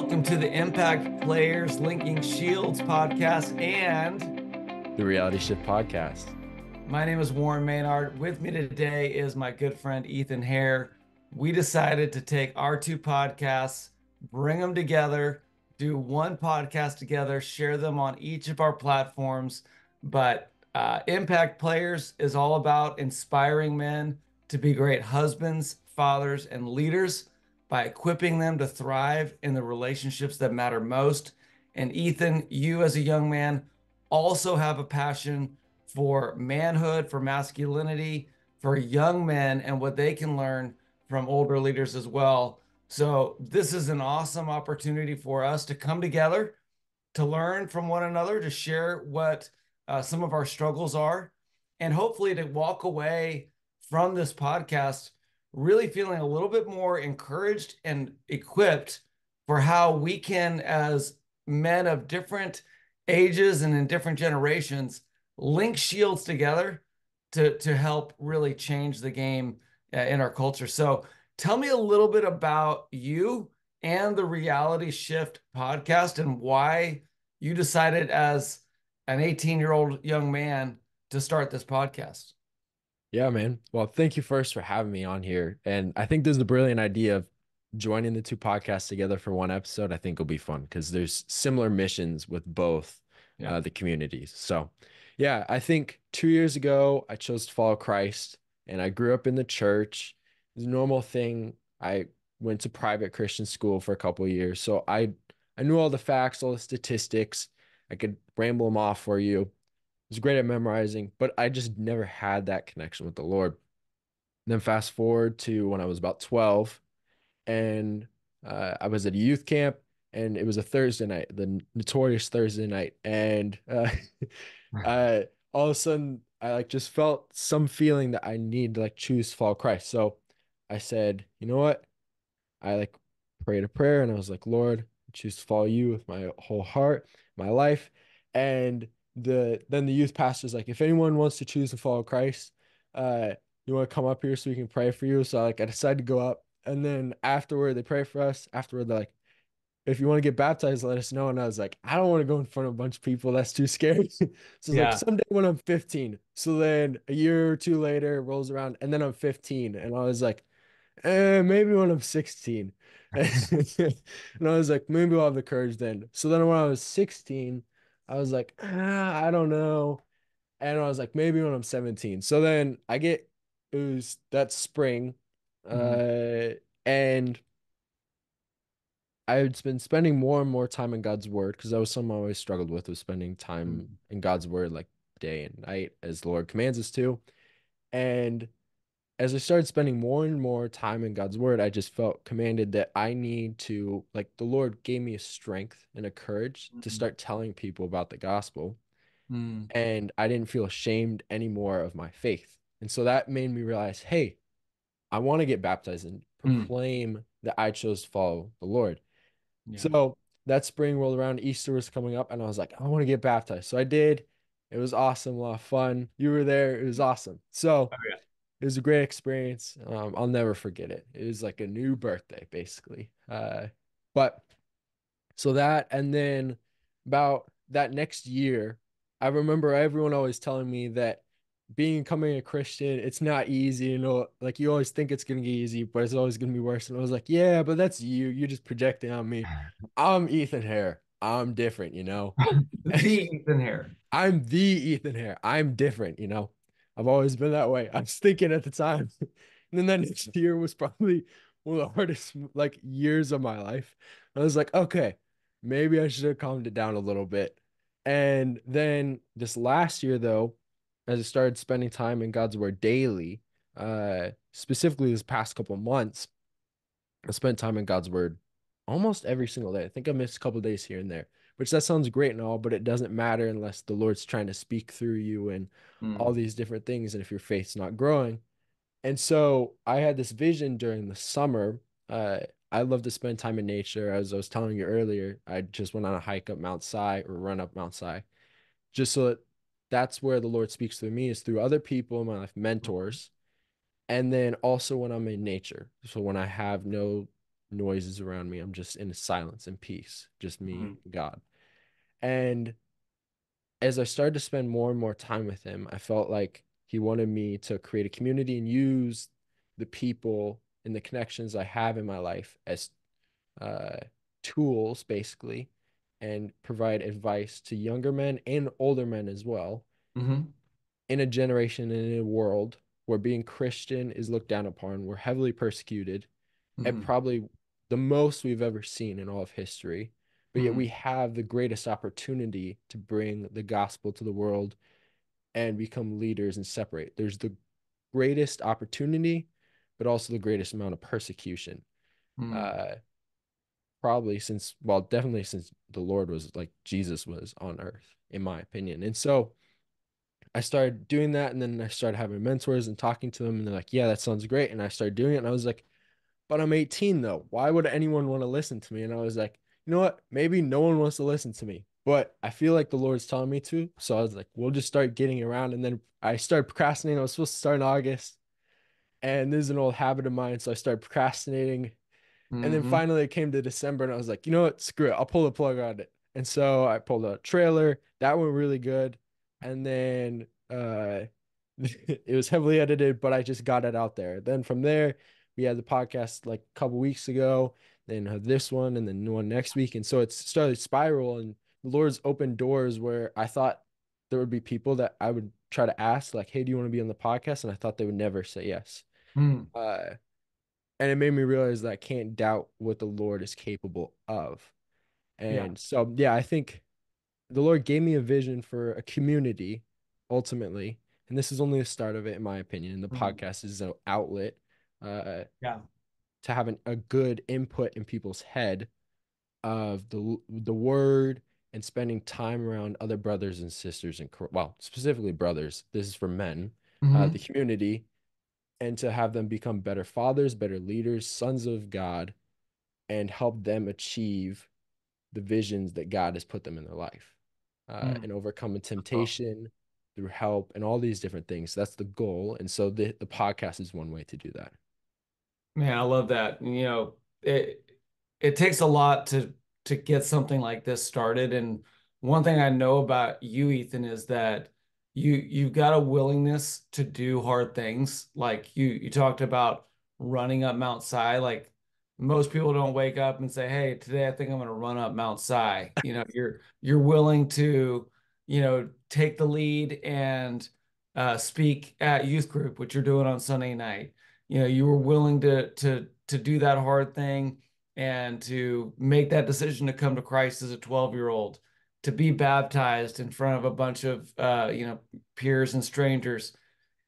Welcome to the Impact Players Linking Shields podcast. And the Reality Shift podcast. my name is Warren Maynard. With me today is my good friend Ethan Hare. We decided to take our two podcasts, bring them together, do one podcast together, share them on each of our platforms. But Impact Players is all about inspiring men to be great husbands, fathers, and leaders by equipping them to thrive in the relationships that matter most. And Ethan, you as a young man also have a passion for manhood, for masculinity, for young men, and what they can learn from older leaders as well. So, this is an awesome opportunity for us to come together, to learn from one another, to share what some of our struggles are, and hopefully to walk away from this podcast really feeling a little bit more encouraged and equipped for how we can, as men of different ages and in different generations, link shields together to help really change the game in our culture. So, tell me a little bit about you and the Reality Shift podcast and why you decided as an 18-year-old young man to start this podcast. Yeah, man. Well, thank you first for having me on here. And I think this is a brilliant idea of joining the two podcasts together for one episode. I think it'll be fun because there's similar missions with both Yeah. the communities. So, yeah, I think 2 years ago, I chose to follow Christ and I grew up in the church. It's a normal thing. I went to private Christian school for a couple of years. So I knew all the facts, all the statistics. I could ramble them off for you. Was great at memorizing, but I just never had that connection with the Lord. And then fast forward to when I was about 12, and I was at a youth camp, and it was a Thursday night, the notorious Thursday night, and I all of a sudden I like just felt some feeling that I need to like choose to follow Christ. So I said, you know what? I like prayed a prayer and I was like, Lord, I choose to follow you with my whole heart, my life. And then the youth pastor's like, if anyone wants to choose to follow Christ, you want to come up here so we can pray for you. So I decided to go up. And then afterward, they pray for us. Afterward, they're like, if you want to get baptized, let us know. And I was like, I don't want to go in front of a bunch of people. That's too scary. So it's like Yeah. someday when I'm 15. So then a year or two later rolls around and then I'm 15. And I was like, maybe when I'm 16. And I was like, maybe I'll have the courage then. So then when I was 16, I was like, I don't know. And I was like, maybe when I'm 17. So then it was that spring. Mhm. And I'd been spending more and more time in God's word because that was something I always struggled with, was spending time Mhm. in God's word like day and night as the Lord commands us to. And as I started spending more and more time in God's word, I just felt commanded that I need to, like, the Lord gave me a strength and a courage to Mhm. start telling people about the gospel. Mhm. And I didn't feel ashamed anymore of my faith. And so that made me realize, hey, I want to get baptized and Mhm. proclaim that I chose to follow the Lord. Yeah. So that spring rolled around, Easter was coming up, and I was like, I want to get baptized. So I did. It was awesome, a lot of fun. You were there. It was awesome. So Oh, yeah. it was a great experience. I'll never forget it. It was like a new birthday, basically. But so that, and then about that next year, I remember everyone always telling me that becoming a Christian, it's not easy, like you always think it's gonna get easy, but it's always gonna be worse. And I was like, yeah, but that's you. You're just projecting on me. I'm Ethan Hare. I'm different. The Ethan Hare. I'm the Ethan Hare. I'm different. I've always been that way. I was thinking at the time. And then that next year was probably one of the hardest like years of my life. I was like, okay, maybe I should have calmed it down a little bit. And then this last year though, as I started spending time in God's word daily, specifically this past couple months, I spent time in God's word almost every single day. I think I missed a couple days here and there, which that sounds great and all, but it doesn't matter unless the Lord's trying to speak through you and all Mhm. these different things. And if your faith's not growing. And so I had this vision during the summer. Uh, I love to spend time in nature. As I was telling you earlier, I just went on a hike up Mount Si or run up Mount Si, just so that's where the Lord speaks through me is through other people in my life, mentors, and then also when I'm in nature. So when I have noises around me. I'm just in silence and peace, just me, Mhm. God. And as I started to spend more and more time with him, I felt like he wanted me to create a community and use the people and the connections I have in my life as uh, tools, basically, and provide advice to younger men and older men as well Mhm. in a generation and in a world where being Christian is looked down upon. We're heavily persecuted at Mhm. probably the most we've ever seen in all of history. But yet Mhm. we have the greatest opportunity to bring the gospel to the world and become leaders and separate. There's the greatest opportunity, but also the greatest amount of persecution. Mhm. Uh, Probably since, well, definitely since the Lord was like Jesus was on earth, in my opinion. And so I started doing that, and then I started having mentors and talking to them, and they're like, "Yeah, that sounds great." And I started doing it, and I was like, "But I'm 18 though. Why would anyone want to listen to me?" And I was like, "You know what? Maybe no one wants to listen to me, but I feel like the Lord's telling me to." So I was like, "We'll just start getting around." And then I started procrastinating. I was supposed to start in August, and this is an old habit of mine, so I started procrastinating, and then Mhm. finally it came to December and I was like, you know what? Screw it. I'll pull the plug on it. And so I pulled a trailer. That went really good. And then it was heavily edited, but I just got it out there. Then from there, we had the podcast like a couple weeks ago, then this one and then one next week. And so it's started to spiral, and the Lord's opened doors where I thought there would be people that I would try to ask, like, hey, do you want to be on the podcast? And I thought they would never say yes. Mhm. Uh, and it made me realize that I can't doubt what the Lord is capable of. Yeah. And so, yeah, I think the Lord gave me a vision for a community ultimately. And this is only the start of it, in my opinion. And the Mhm. podcast is an outlet uh, Yeah. to have a good input in people's head of the word and spending time around other brothers and sisters and well, specifically brothers. This is for men, the Mhm. community, and to have them become better fathers, better leaders, sons of God, and help them achieve the visions that God has put them in their life, Mhm. and overcome a Oh, temptation through help and all these different things. That's the goal. And so the podcast is one way to do that. man, I love that. It takes a lot to get something like this started. And one thing I know about you, Ethan, is that you've got a willingness to do hard things. Like you talked about running up Mount Si. Like most people don't wake up and say, "Hey, today I think I'm going to run up Mount Si." You're willing to, take the lead and speak at youth group, which you're doing on Sunday night. You were willing to do that hard thing and to make that decision to come to Christ as a 12-year-old, to be baptized in front of a bunch of peers and strangers.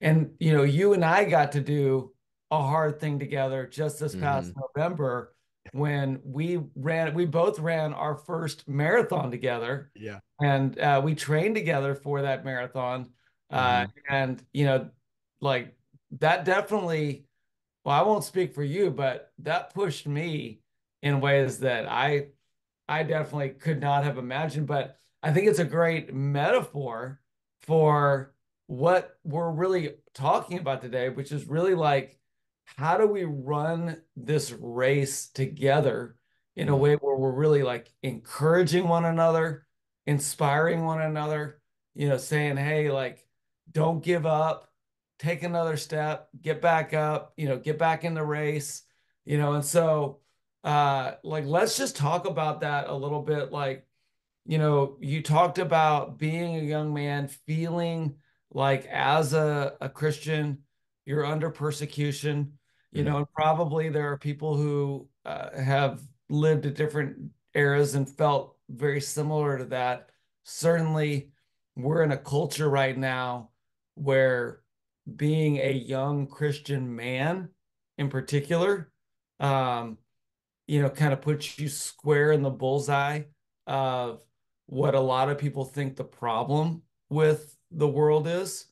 And you and I got to do a hard thing together just this past Hmm. November when we both ran our first marathon together, Yeah. and we trained together for that marathon. Hmm. And like that definitely, well, I won't speak for you, but that pushed me in ways that I definitely could not have imagined. But I think it's a great metaphor for what we're really talking about today, which is really like, how do we run this race together in a Hmm. way where we're really like encouraging one another, inspiring one another, saying, hey, like, don't give up, take another step, get back up, get back in the race, and so like let's just talk about that a little bit. Like, you talked about being a young man feeling like as a Christian you're under persecution, Hmm. and probably there are people who have lived at different eras and felt very similar to that. Certainly we're in a culture right now where being a young Christian man in particular, um, kind of puts you square in the bullseye of what a lot of people think the problem with the world is.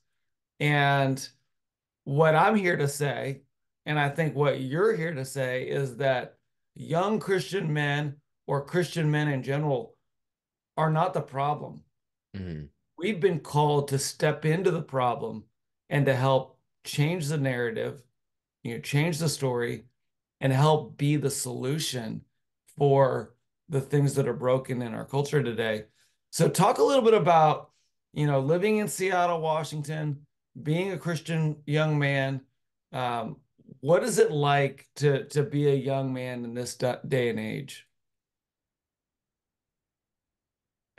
And what I'm here to say, and I think what you're here to say, is that young Christian men or Christian men in general are not the problem. Hmm. We've been called to step into the problem and to help change the narrative, change the story, and help be the solution for the things that are broken in our culture today. So talk a little bit about, living in Seattle, Washington, being a Christian young man. Um, what is it like to be a young man in this day and age?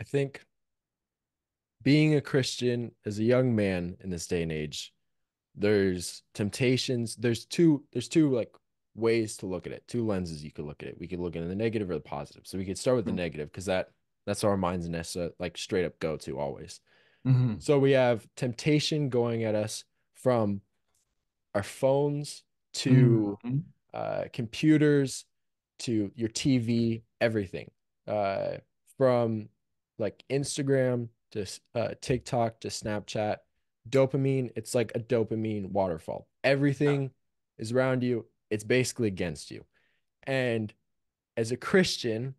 I think being a Christian as a young man in this day and age, there's temptations. There's two like ways to look at it, two lenses you could look at it. We could look at the negative or the positive. So we could start with the negative because that's our mind's nest like straight up go to always. Mm-hmm. So we have temptation going at us from our phones to Mm-hmm. computers to your TV, everything. Uh, from like Instagram to TikTok to Snapchat, dopamine, it's like a dopamine waterfall. Yeah. Everything is around you, it's basically against you. And as a Christian,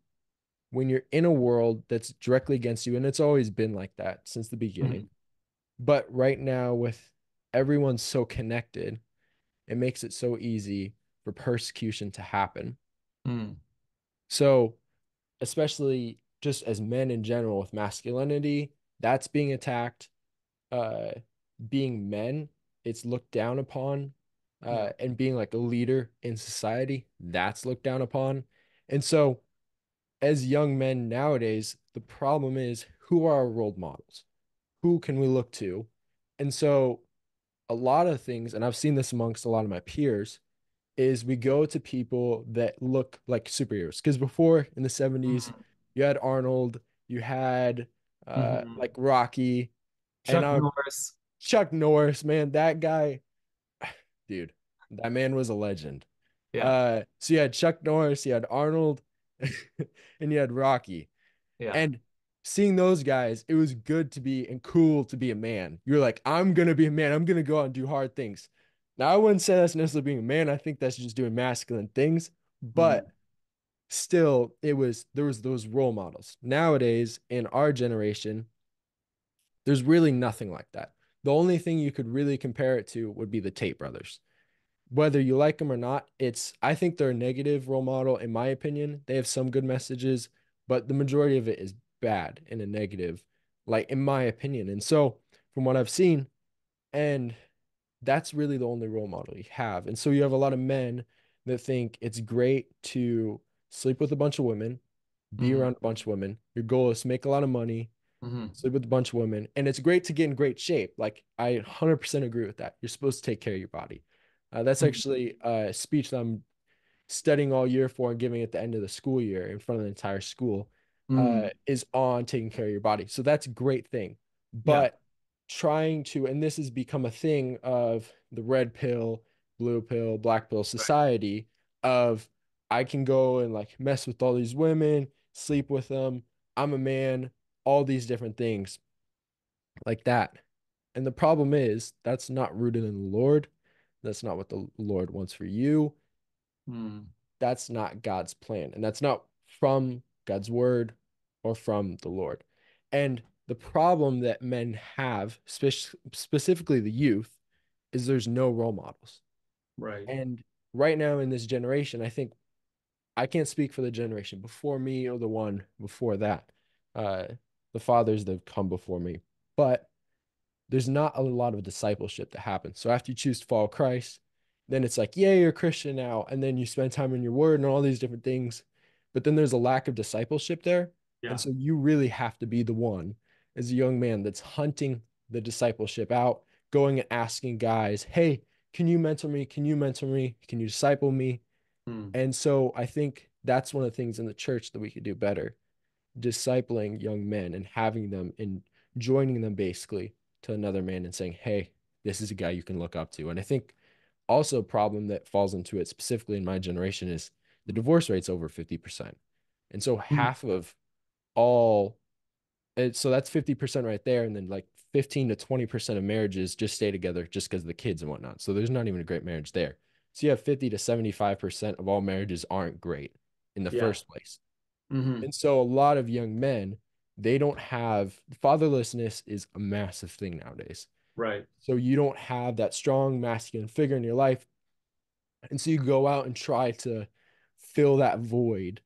when you're in a world that's directly against you, and it's always been like that since the beginning, Mm-hmm. but right now, with everyone so connected, it makes it so easy for persecution to happen. Mm-hmm. So, especially just as men in general with masculinity, that's being attacked. Uh, Being men, it's looked down upon. Yeah. And being like a leader in society, that's looked down upon. And so, as young men nowadays, the problem is who are our role models? Who can we look to? And so, a lot of things, and I've seen this amongst a lot of my peers, is we go to people that look like superheroes. Because before in the 70s, Mm-hmm. you had Arnold, you had Mm-hmm. like Rocky, and Chuck Norris. Chuck Norris, man, that guy, dude, that man was a legend. Yeah. So you had Chuck Norris, you had Arnold, and you had Rocky. Yeah. And seeing those guys, it was good to be and cool to be a man. You're like, I'm gonna be a man. I'm gonna go out and do hard things. Now, I wouldn't say that's necessarily being a man. I think that's just doing masculine things. Mm-hmm. But still, there was those role models. Nowadays, in our generation, there's really nothing like that. The only thing you could really compare it to would be the Tate brothers. Whether you like them or not, I think they're a negative role model in my opinion. They have some good messages, but the majority of it is bad in a negative, like in my opinion. And so from what I've seen, and that's really the only role model you have. And so you have a lot of men that think it's great to sleep with a bunch of women, be Mm-hmm. around a bunch of women. Your goal is to make a lot of money, Mm-hmm. sleep with a bunch of women, and it's great to get in great shape. Like I 100% agree with that. You're supposed to take care of your body. That's actually a speech that I'm studying all year for and giving at the end of the school year in front of the entire school Mm-hmm. is on taking care of your body. So that's a great thing. Yeah. But trying to, and this has become a thing of the red pill, blue pill, black pill Right. society of I can go and like mess with all these women, sleep with them. I'm a man, all these different things like that. And the problem is that's not rooted in the Lord. That's not what the Lord wants for you. Mm-hmm. That's not God's plan. And that's not from God's word or from the Lord. And the problem that men have, specifically the youth, is there's no role models. Right. And right now in this generation, I think I can't speak for the generation before me or the one before that, uh, the fathers that have come before me. But there's not a lot of discipleship that happens. So after you choose to follow Christ, then it's like, yeah, you're a Christian now. And then you spend time in your word and all these different things. But then there's a lack of discipleship there. And Yeah. so you really have to be the one as a young man that's hunting the discipleship out, going and asking guys, hey, can you mentor me? Can you mentor me? Can you disciple me? Mm. And so I think that's one of the things in the church that we could do better, discipling young men and having them and joining them basically to another man and saying, hey, this is a guy you can look up to. And I think also a problem that falls into it specifically in my generation is the divorce rate's over 50%. And so Mm. half of all so that's 50% right there. And then like 15 to 20% of marriages just stay together just because of the kids and whatnot. So there's not even a great marriage there. So you have 50 to 75% of all marriages aren't great in the Yeah. first place. Mm-hmm. And so a lot of young men, they don't have fatherlessness is a massive thing nowadays. Right. So you don't have that strong masculine figure in your life. And so you go out and try to fill that void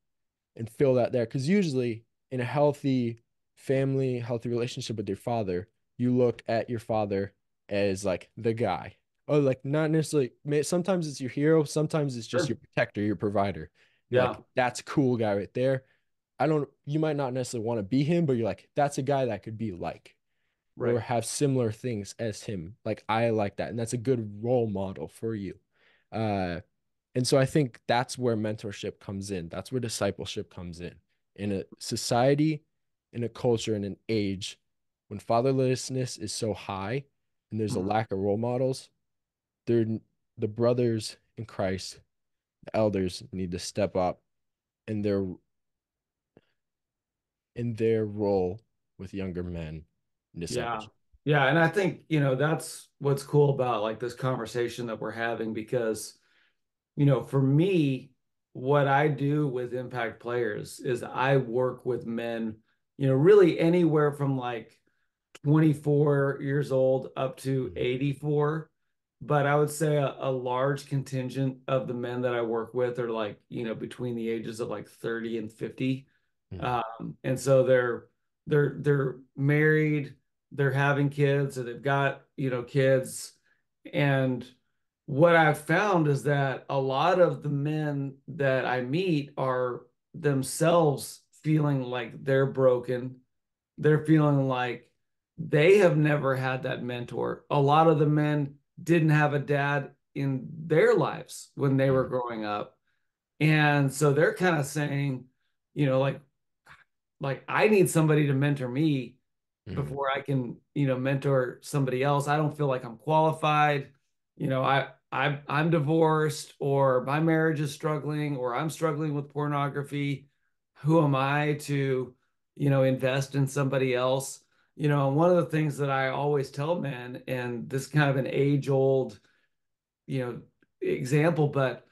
and fill that there. Because usually in a healthy family, healthy relationship with your father, you look at your father as like the guy. Or like not necessarily, sometimes it's your hero, sometimes it's just Sure. your protector, your provider. You're like, Yeah. that's a cool guy right there. I don't, you might not necessarily want to be him, but you're like, that's a guy that could be like, or Right. have similar things as him. Like, I like that. And that's a good role model for you. Uh, and so I think that's where mentorship comes in. That's where discipleship comes in a society, in a culture, in an age when fatherlessness is so high and there's a Mhm. lack of role models. They're the brothers in Christ, the elders need to step up in their role with younger men in Yeah. discipleship. Yeah. And I think, that's what's cool about like this conversation that we're having because, for me, what I do with impact players is I work with men, really anywhere from like 24 years old up to Mhm. 84. But I would say a large contingent of the men that I work with are like, between the ages of like 30 and 50. Mhm. And so they're married, they're having kids, or they've got, kids. And what I've found is that a lot of the men that I meet are themselves feeling like they're broken. They're feeling like they have never had that mentor. A lot of the men didn't have a dad in their lives when they were Mhm. growing up. And so they're kind of saying, like I need somebody to mentor me Mhm. before I can, mentor somebody else. I don't feel like I'm qualified. I'm divorced or my marriage is struggling or I'm struggling with pornography. Who am I to, invest in somebody else? And one of the things that I always tell men, and this is kind of an age-old, you know, example, but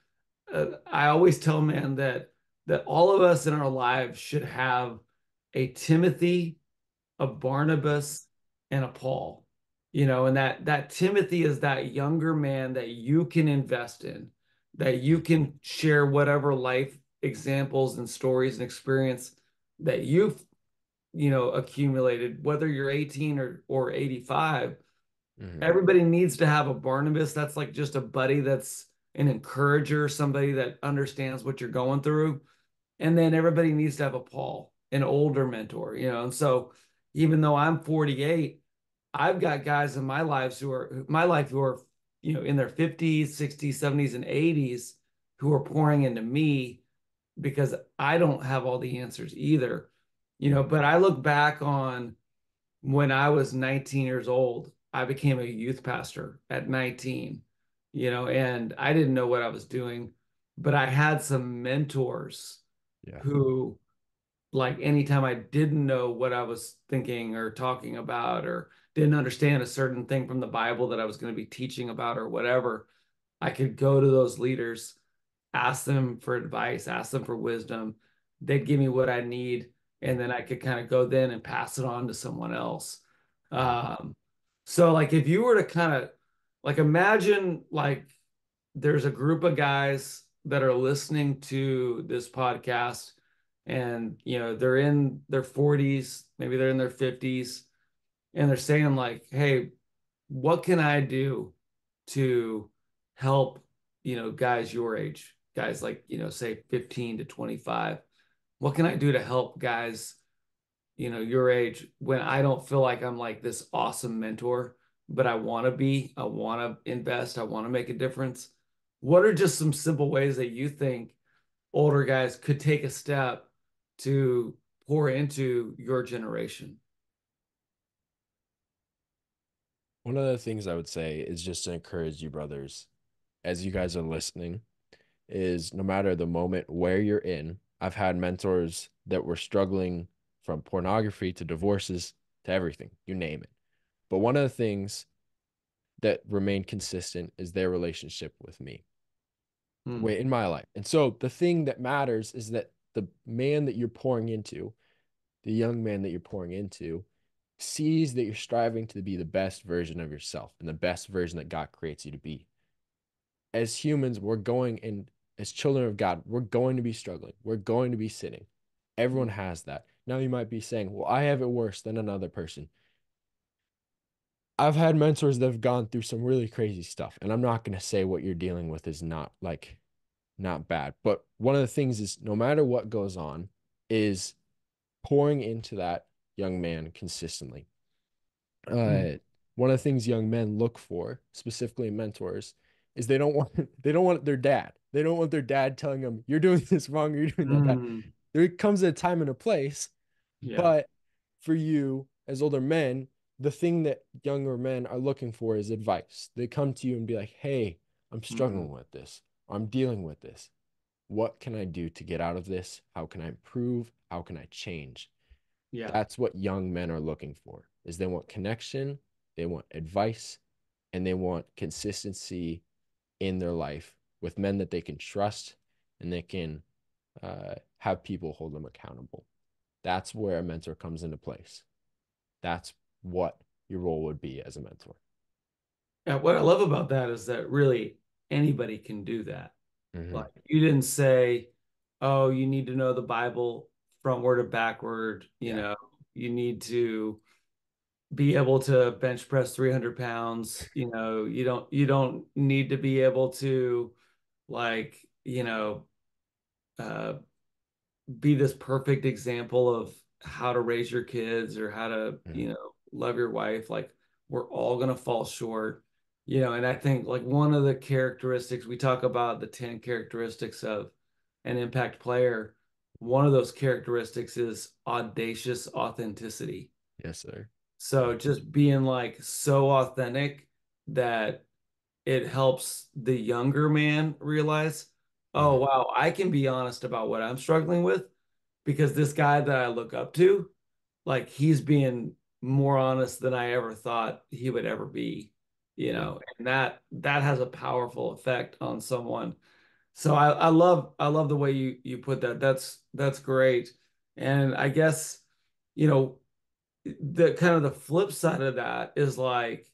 I always tell men that all of us in our lives should have a Timothy, a Barnabas, and a Paul. And that Timothy is that younger man that you can invest in, that you Mhm. can share whatever life examples and stories and experience that you've, accumulated, whether you're 18 or 85. Mhm. Everybody needs to have a Barnabas. That's like just a buddy that's an encourager, somebody that understands what you're going through. And then everybody needs to have a Paul, an older mentor, And so even though I'm 48, I've got guys in my life who are, in their 50s, 60s, 70s, and 80s who are pouring into me because I don't have all the answers either. Mhm. But I look back on when I was 19 years old, I became a youth pastor at 19, and I didn't know what I was doing, but I had some mentors Yeah. who, like, anytime I didn't know what I was thinking or talking about, or didn't understand a certain thing from the Bible that I was going to be teaching about or whatever, I could go to those leaders, ask them for advice, ask them for wisdom. They'd give me what I need, and then I could kind of go then and pass it on to someone else. Mhm. Um, so like if you were to kind of like imagine like there's a group of guys that are listening to this podcast and they're in their 40s, maybe they're in their 50s, and they're saying like, hey, what can I do to help, guys your age, guys like, say 15 to 25? What can I do to help guys, your age when I don't feel like I'm like this awesome mentor, but I want to invest, I want to make a difference. What are just some simple ways that you think older guys could take a step to pour into your generation? One of the things I would say is just to encourage you, brothers, as you guys are listening, is no matter the moment where you're in, I've had mentors that were struggling from pornography to divorces to everything, you name it. But one of the things that remained consistent is their relationship with me Hmm. way in my life. And so the thing that matters is that the man that you're pouring into, the young man that you're pouring into, sees that you're striving to be the best version of yourself and the best version that God creates you to be. as humans, we're going and as children of God, we're going to be struggling. We're going to be sinning. Everyone Mm. has that. Now you might be saying, well, I have it worse than another person. I've had mentors that have gone through some really crazy stuff, and I'm not going to say what you're dealing with is not like not bad. But one of the things is no matter what goes on, is pouring into that young man consistently. Mm. uh One of the things young men look for, specifically mentors, is they don't want they don't want their dad. They don't want their dad telling them you're doing this wrong, you're doing that bad. Mm. There comes a time and a place, Yeah. but for you as older men, the thing that younger men are looking for is advice. They come to you and be like, "Hey, I'm Mm. struggling with this. I'm dealing with this. What can I do to get out of this? How can I improve? How can I change?" Yeah. That's what young men are looking for, is they want connection, they want advice, and they want consistency in their life with men that they can trust and they can have people hold them accountable. That's where a mentor comes into place. That's what your role would be as a mentor. And what I love about that is that really anybody can do that. Hmm. Like you didn't say, oh, you need to know the Bible frontward to backward, Yeah. you need to be able to bench press 300 pounds, you don't need to be able to like, uh be this perfect example of how to raise your kids or how to, Hmm. love your wife. Like we're all going to fall short, and I think like one of the characteristics we talk about the 10 characteristics of an impact player, one of those characteristics is audacious authenticity. Yes, sir. So Yeah. just being like so authentic that it helps the younger man realize, oh, Hmm. wow, I can be honest about what I'm struggling with because this guy that I look up to, like he's being more honest than I ever thought he would ever be, Yeah. and that has a powerful effect on someone. So I love the way you put that. That's great. And I guess, you know, the kind of the flip side of that is like,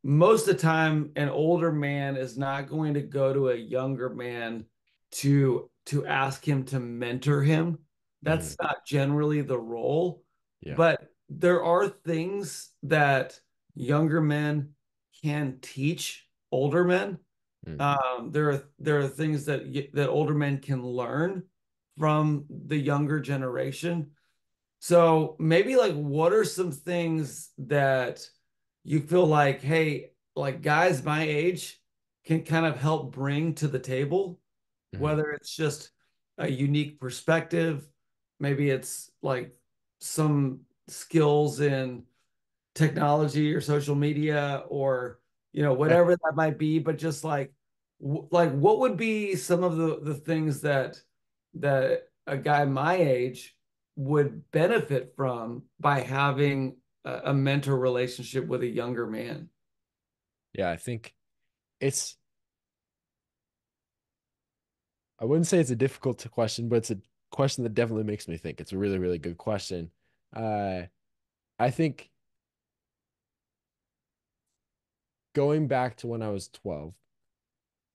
most of the time an older man is not going to go to a younger man to ask him to mentor him. Hmm. That's not generally the role, Yeah. but there are things that younger men can teach older men. Hmm. There are things that older men can learn from the younger generation. So maybe like what are some things that you feel like, hey, like guys my age can kind of help bring to the table, Hmm. whether it's just a unique perspective, maybe it's like some skills in technology or social media or whatever that might be, but just like what would be some of the things that a guy my age would benefit from by having a mentor relationship with a younger man? Yeah, I think it's I wouldn't say it's a difficult question, but it's a question that definitely makes me think. It's a really, really good question. Uh, I think going back to when I was 12,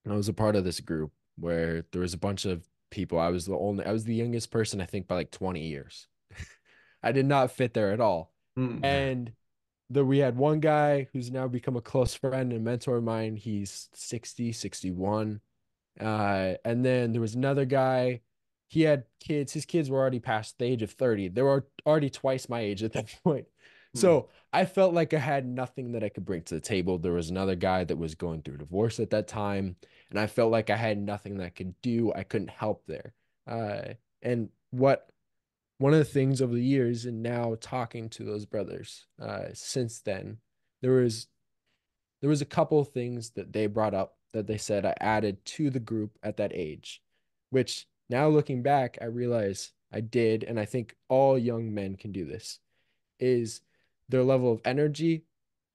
I was a part of this group where there was a bunch of people. I was the youngest person, I think, by like 20 years. I did not fit there at all. Hmm. And we had one guy who's now become a close friend and mentor of mine. He's 60, 61. And then there was another guy. He had kids. His kids were already past the age of 30. They were already twice my age at that point. Hmm. So I felt like I had nothing that I could bring to the table. There was another guy that was going through divorce at that time, and I felt like I had nothing that I could do. I couldn't help there. And what one of the things over the years, and now talking to those brothers, since then, there was a couple of things that they brought up that they said I added to the group at that age, which now looking back, I realize I did, and I think all young men can do this, is their level of energy.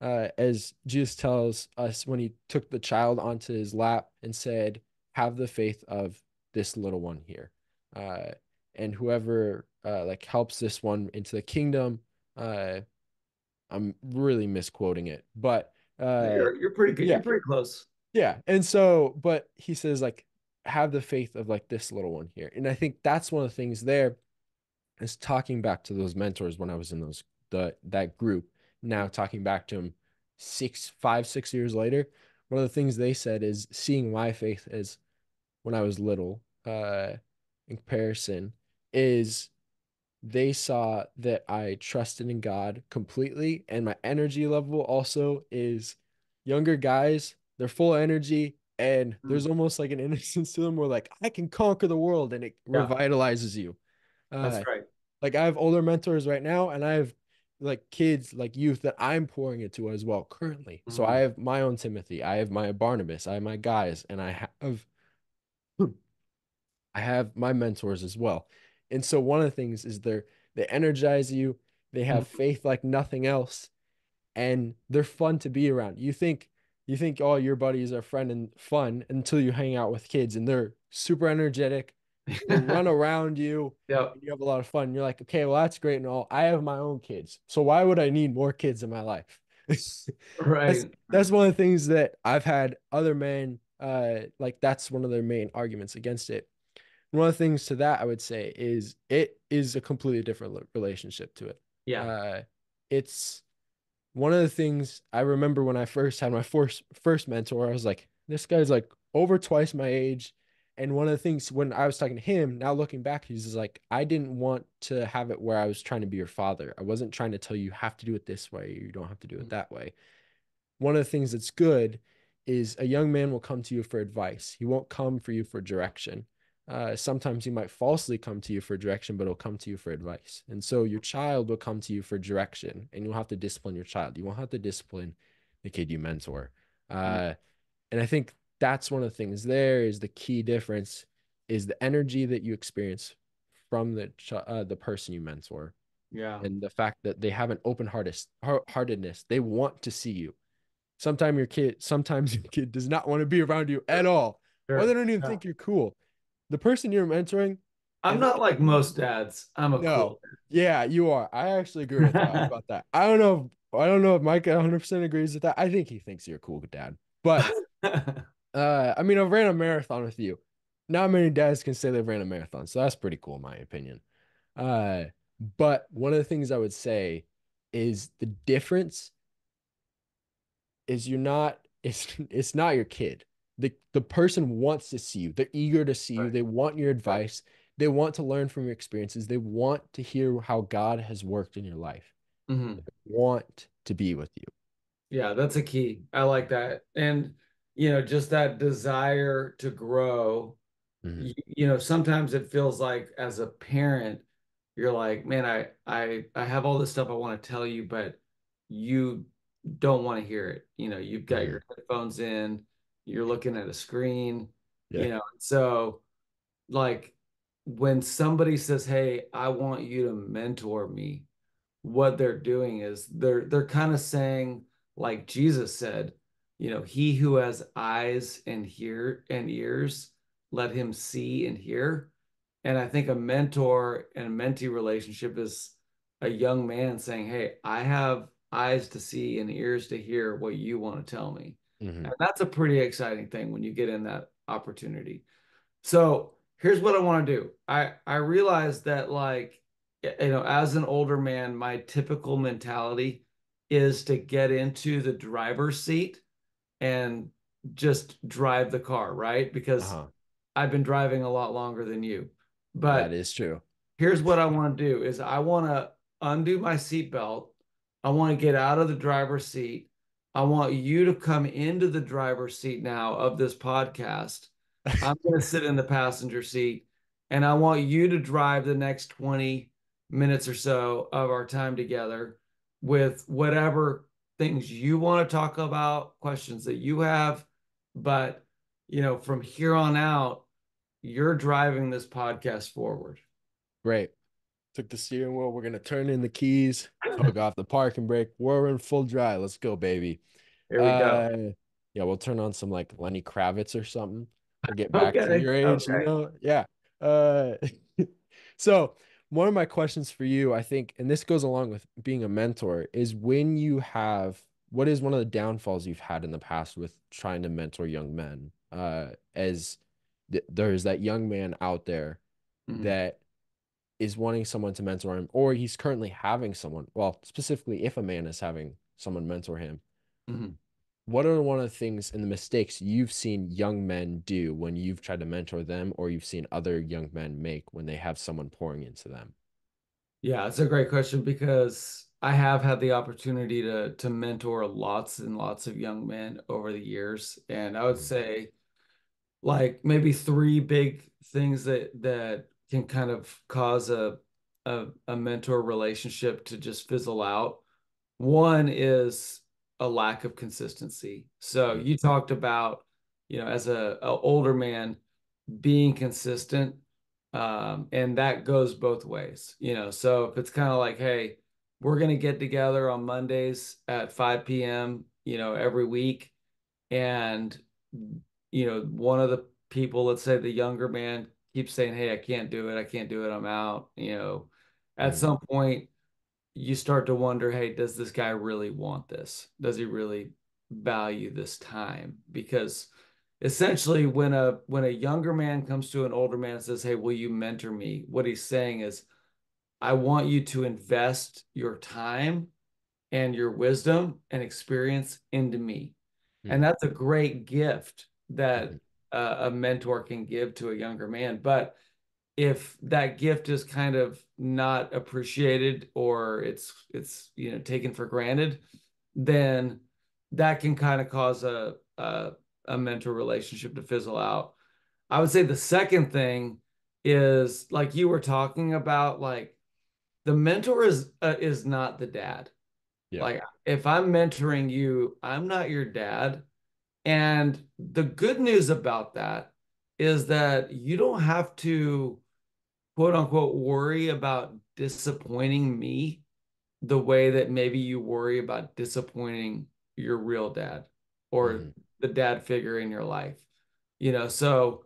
As Jesus tells us when he took the child onto his lap and said, have the faith of this little one here. Uh, and whoever like helps this one into the kingdom, uh, I'm really misquoting it, but You're pretty good. yeah, You're pretty close. Yeah. And so, but he says, like, have the faith of like this little one here. And I think that's one of the things there is talking back to those mentors when I was in that group. Now talking back to them 6 years later, one of the things they said is seeing my faith as when I was little, in comparison, is they saw that I trusted in God completely, and my energy level also is younger guys, they're full of energy, and there's Mm. almost like an innocence to them where like I can conquer the world and it Yeah, revitalizes you. that's Uh, right. like I have older mentors right now, and I have like kids, like youth that I'm pouring into as well currently. So I Mhm. have my own Timothy, I have my Barnabas, I have my guys, and I have my mentors as well. And so one of the things is they energize you, they have Mhm. faith like nothing else, and they're fun to be around. You think all your buddies are friend and fun until you hang out with kids and they're super energetic. They run around you Yep. and you have a lot of fun. You're like, okay, well, that's great and all. I have my own kids. So why would I need more kids in my life? That's Right. that's one of the things that I've had other men like that's one of their main arguments against it. One of the things to that I would say is it is a completely different relationship to it. Yeah. Uh, it's one of the things I remember when I first had my first mentor. I was like, this guy's like over twice my age. And one of the things when I was talking to him, now looking back, he's just like, I didn't want to have it where I was trying to be your father. I wasn't trying to tell you have to do it this way, you don't have to do it that way. One of the things that's good is a young man will come to you for advice. He won't come for you for direction. Sometimes he might falsely come to you for direction, but he'll come to you for advice. And so your child will come to you for direction, and you'll have to discipline your child. You won't have to discipline the kid you mentor. Mm. Uh, and I think that's one of the things there is the key difference is the energy that you experience from the person you mentor Yeah. and the fact that they have an heartedness. They want to see you. Sometimes your kid does not want to be around you at all, or they Sure. don't even Yeah. think you're cool. The person you're mentoring, I'm if they not like most dads. I'm a no, cool yeah, you are. I actually agree with that dad. about that. I don't know if Mike 100% agrees with that. I think he thinks you're a cool dad. But I mean, I've ran a marathon with you. Not many dads can say they've ran a marathon, so that's pretty cool in my opinion. Uh, but one of the things I would say is the difference is it's not your kid. The person wants to see you. They're eager to see you. Right. They want your Right. advice. They want to learn from your experiences. They want to hear how God has worked in your life. Mhm. Want to be with you. Yeah, that's a key. I like that. And, just that desire to grow. Mhm. Sometimes it feels like as a parent, you're like, man, I have all this stuff I want to tell you, but you don't want to hear it. You've got Mhm. your headphones in, you're looking at a screen, Yeah. so like when somebody says, "Hey, I want you to mentor me," what they're doing is they're kind of saying, like Jesus said, he who has eyes and hear and ears, let him see and hear. And I think a mentor and mentee relationship is a young man saying, "Hey, I have eyes to see and ears to hear what you want to tell me." And Mhm. that's a pretty exciting thing when you get in that opportunity. So here's what I want to do. I realize that like as an older man, my typical mentality is to get into the driver's seat and just drive the car, right? Because Uh-huh. I've been driving a lot longer than you. That But is true. here's what I want to do is I want to undo my seatbelt. I want to get out of the driver's seat. I want you to come into the driver's seat now of this podcast. I'm going to sit in the passenger seat and I want you to drive the next 20 minutes or so of our time together with whatever things you want to talk about, questions that you have. But, from here on out, you're driving this podcast forward. Great. Took the steering wheel. We're gonna turn in the keys, hook off the parking brake. We're in full drive. Let's go, baby. Here we go. Uh, yeah, we'll turn on some like Lenny Kravitz or something. We'll get back to Okay. your age, Okay. Yeah. Uh, so one of my questions for you, I think, and this goes along with being a mentor, is when you have what is one of the downfalls you've had in the past with trying to mentor young men? As th there's that young man out there Mhm, that is wanting someone to mentor him, or he's currently having someone. Well, specifically, if a man is having someone mentor him, mhm. what are one of the things and the mistakes you've seen young men do when you've tried to mentor them, or you've seen other young men make when they have someone pouring into them? Yeah, it's a great question because I have had the opportunity to mentor lots and lots of young men over the years, and I would Mhm, say like maybe three big things that can kind of cause a mentor relationship to just fizzle out. One is a lack of consistency. So mhm, you talked about, as a older man being consistent, and that goes both ways. So if it's kind of like, hey, we're gonna get together on Mondays at 5 p.m., every week, and one of the people, let's say the younger man, keeps saying, hey, I can't do it, I can't do it, I'm out. At mhm, some point you start to wonder, hey, does this guy really want this? Does he really value this time? Because essentially when a younger man comes to an older man and says, hey, will you mentor me, what he's saying is, I want you to invest your time and your wisdom and experience into me. And mhm, that's a great gift that mhm, a mentor can give to a younger man. But if that gift is kind of not appreciated, or it's taken for granted, then that can kind of cause a mentor relationship to fizzle out. I would say the second thing is, like you were talking about, like the mentor is not the dad. yeah. Like if I'm mentoring you, I'm not your dad. And the good news about that is that you don't have to, quote unquote, worry about disappointing me the way that maybe you worry about disappointing your real dad or Mhm, the dad figure in your life. So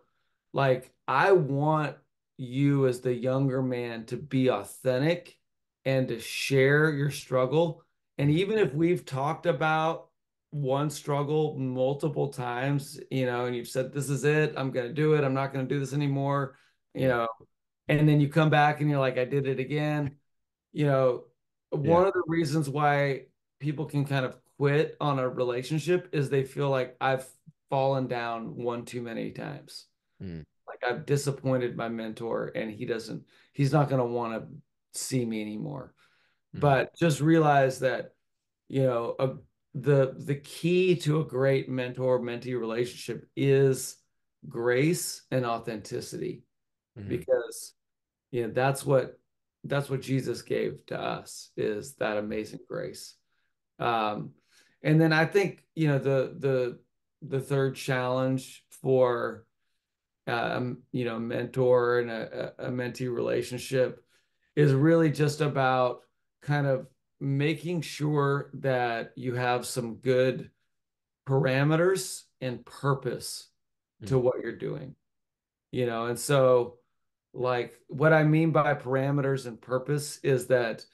like I want you as the younger man to be authentic and to share your struggle. And mhm, even if we've talked about one struggle multiple times, and you've said, this is it, I'm going to do it, I'm not going to do this anymore, you yeah. know, and then you come back and you're like, I did it again. You know, Yeah. one of the reasons why people can kind of quit on a relationship is they feel like I've fallen down one too many times. Mm, Like I've disappointed my mentor and he's not going to want to see me anymore. mm, But just realize that, you know, a, the key to a great mentor mentee relationship is grace and authenticity, mhm, because that's what Jesus gave to us, is that amazing grace. Um, and then I think, the third challenge for mentor and a mentee relationship is really just about kind of making sure that you have some good parameters and purpose to mm, what you're doing. And so like what I mean by parameters and purpose is that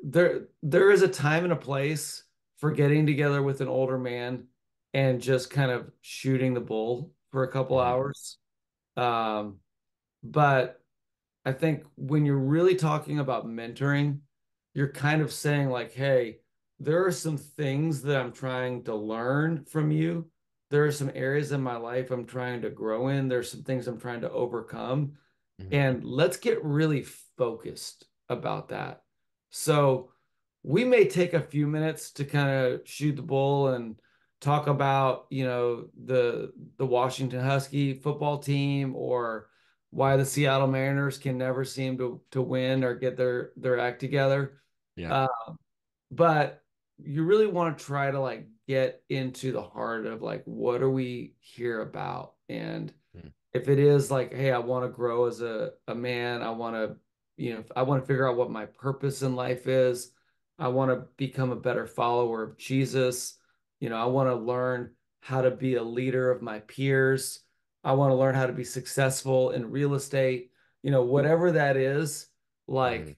there is a time and a place for getting together with an older man and just kind of shooting the bull for a couple mhm, hours. Um, but I think when you're really talking about mentoring, you're kind of saying like, hey, there are some things that I'm trying to learn from you. There are some areas in my life I'm trying to grow in. There's some things I'm trying to overcome. mhm, And let's get really focused about that. So we may take a few minutes to kind of shoot the bull and talk about, the Washington Husky football team, or why the Seattle Mariners can never seem to win or get their act together. yeah. Uh, but you really want to try to like get into the heart of like, what are we here about? And Mm, if it is like, hey, I want to grow as a man, I want to figure out what my purpose in life is. I want to become a better follower of Jesus. I want to learn how to be a leader of my peers. I want to learn how to be successful in real estate. Whatever that is, mhm, like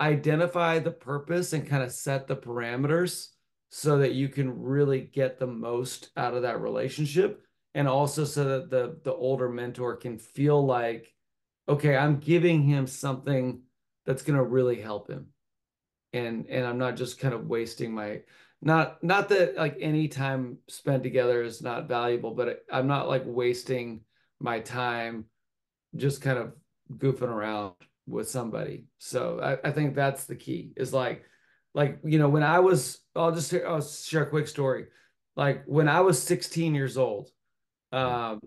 identify the purpose and kind of set the parameters so that you can really get the most out of that relationship, and also so that the older mentor can feel like, okay, I'm giving him something that's going to really help him, and I'm not just kind of wasting my, not that like any time spent together is not valuable, but I'm not like wasting my time just kind of goofing around with somebody. So I think that's the key is like, when I was, I'll share a quick story. Like when I was 16 years old, Mm, um,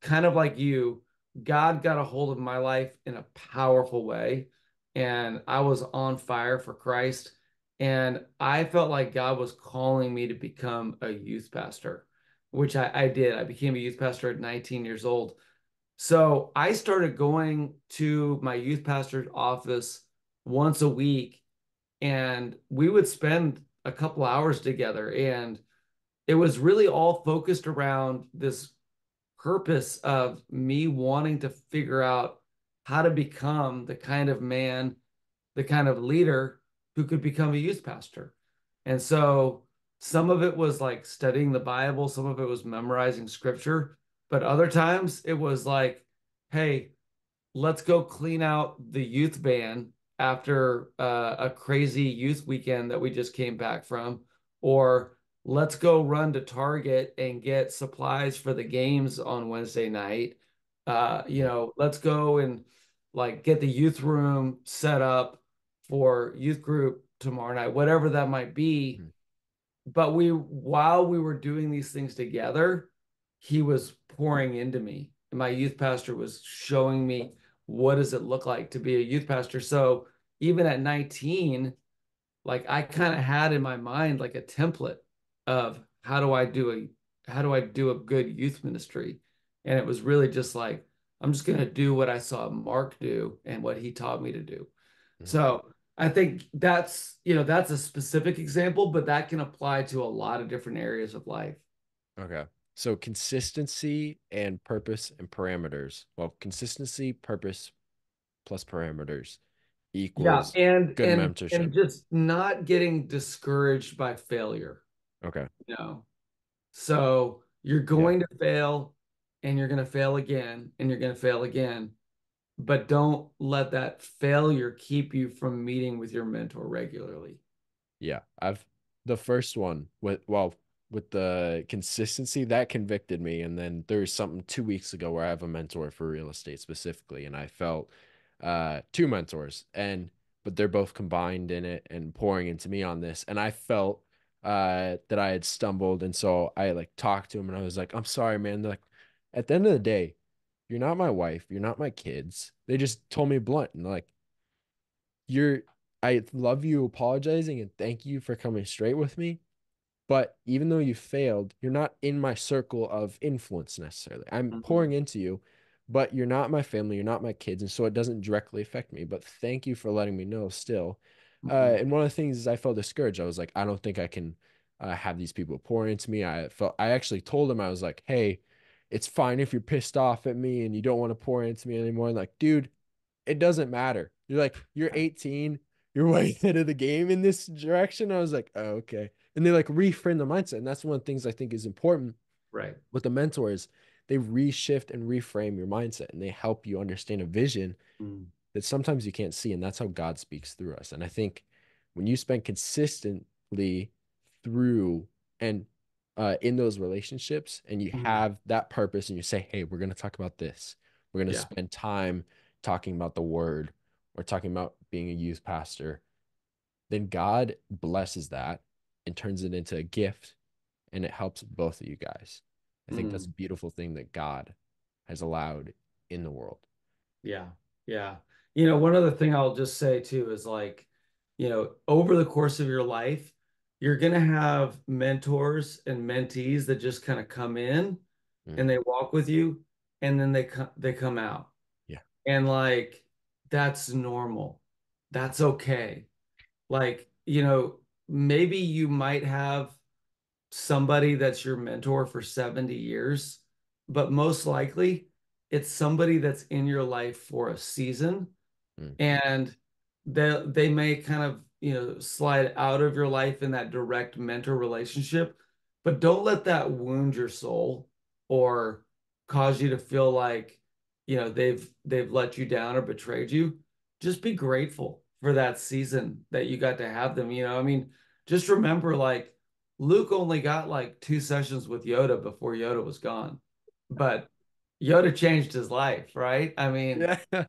kind of like you, God got a hold of my life in a powerful way. And I was on fire for Christ. And I felt like God was calling me to become a youth pastor, which I did. I became a youth pastor at 19 years old. So I started going to my youth pastor's office once a week, and we would spend a couple hours together. And it was really all focused around this purpose of me wanting to figure out how to become the kind of man, the kind of leader who could become a youth pastor. And so some of it was like studying the Bible, some of it was memorizing scripture, but other times it was like, hey, let's go clean out the youth van after a crazy youth weekend that we just came back from, or let's go run to Target and get supplies for the games on Wednesday night. mm, Let's go and like get the youth room set up for youth group tomorrow night, whatever that might be. mm, But while we were doing these things together, he was pouring into me. And my youth pastor was showing me what does it look like to be a youth pastor. So even at 19, like I kind of had in my mind like a template of how do I do a good youth ministry? And it was really just like, I'm just gonna do what I saw Mark do and what he taught me to do. mm. So I think that's a specific example, but that can apply to a lot of different areas of life. Okay. So consistency and purpose and parameters. Well, consistency, purpose plus parameters Yeah, equals and good and mentorship. and just not getting discouraged by failure, Okay. you know. So you're Yeah. going to fail, and you're going to fail again, and you're going to fail again, but don't let that failure keep you from meeting with your mentor regularly. Yeah. I've the first one with the consistency that convicted me. And then there's something 2 weeks ago where I have a mentor for real estate specifically. And I felt two mentors and but they're both combined in it and pouring into me on this. And I felt that I had stumbled. And so I like talked to him and I was like, I'm sorry, man. They're like, at the end of the day, you're not my wife, you're not my kids. They just told me blunt and they're like, you're I love you apologizing and thank you for coming straight with me. But even though you failed, you're not in my circle of influence necessarily. I'm pouring Mhm. into you, but you're not my family, you're not my kids, and so it doesn't directly affect me. But thank you for letting me know still. Mhm. And one of the things is I felt discouraged. I was like, I don't think I can have these people pour into me. I actually told him, I was like, hey, it's fine if you're pissed off at me and you don't want to pour into me anymore. And like, dude, it doesn't matter. You're like, you're 18, you're way ahead of the game in this direction. I was like, oh, okay. And they like reframe the mindset. And that's one of the things I think is important Right. with the mentors. They reshift and reframe your mindset and they help you understand a vision Mm. that sometimes you can't see. And that's how God speaks through us. And I think when you spend consistently through and in those relationships and you Mm. have that purpose and you say, hey, we're going to talk about this. We're going to Yeah. spend time talking about the word or talking about being a youth pastor, then God blesses that and turns it into a gift and it helps both of you guys. I think that's a Mm. beautiful thing that God has allowed in the world. Yeah. Yeah. One other thing I'll just say too is like, over the course of your life, you're going to have mentors and mentees that just kind of come in and Mm, they walk with you, and then they come out. yeah. And like that's normal. That's okay. Like, maybe you might have somebody that's your mentor for 70 years, but most likely it's somebody that's in your life for a season. Mm, And they may kind of, slide out of your life in that direct mentor relationship, but don't let that wound your soul or cause you to feel like, they've let you down or betrayed you. Just be grateful for that season that you got to have them. I mean, just remember like Luke only got like 2 sessions with Yoda before Yoda was gone, but Yoda changed his life, right? I mean, Yeah.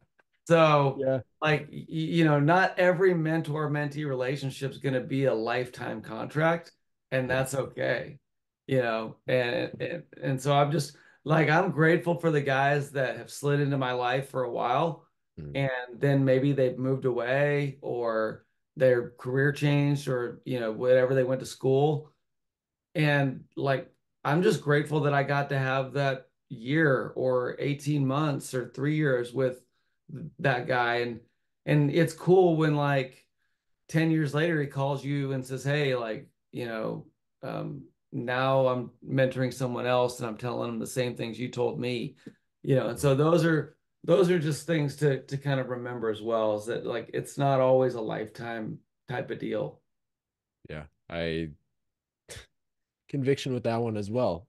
so, Yeah. like, not every mentor-mentee relationship is going to be a lifetime contract, and Yeah. that's okay. And so I'm just like I'm grateful for the guys that have slid into my life for a while, Mm. and then maybe they've moved away or their career changed or whatever they went to school. And like, I'm just grateful that I got to have that year or 18 months or 3 years with that guy. And it's cool when like 10 years later he calls you and says, hey, like, now I'm mentoring someone else and I'm telling them the same things you told me, and Mm. so those are just things to kind of remember as well, is that like it's not always a lifetime type of deal. Yeah. I conviction with that one as well.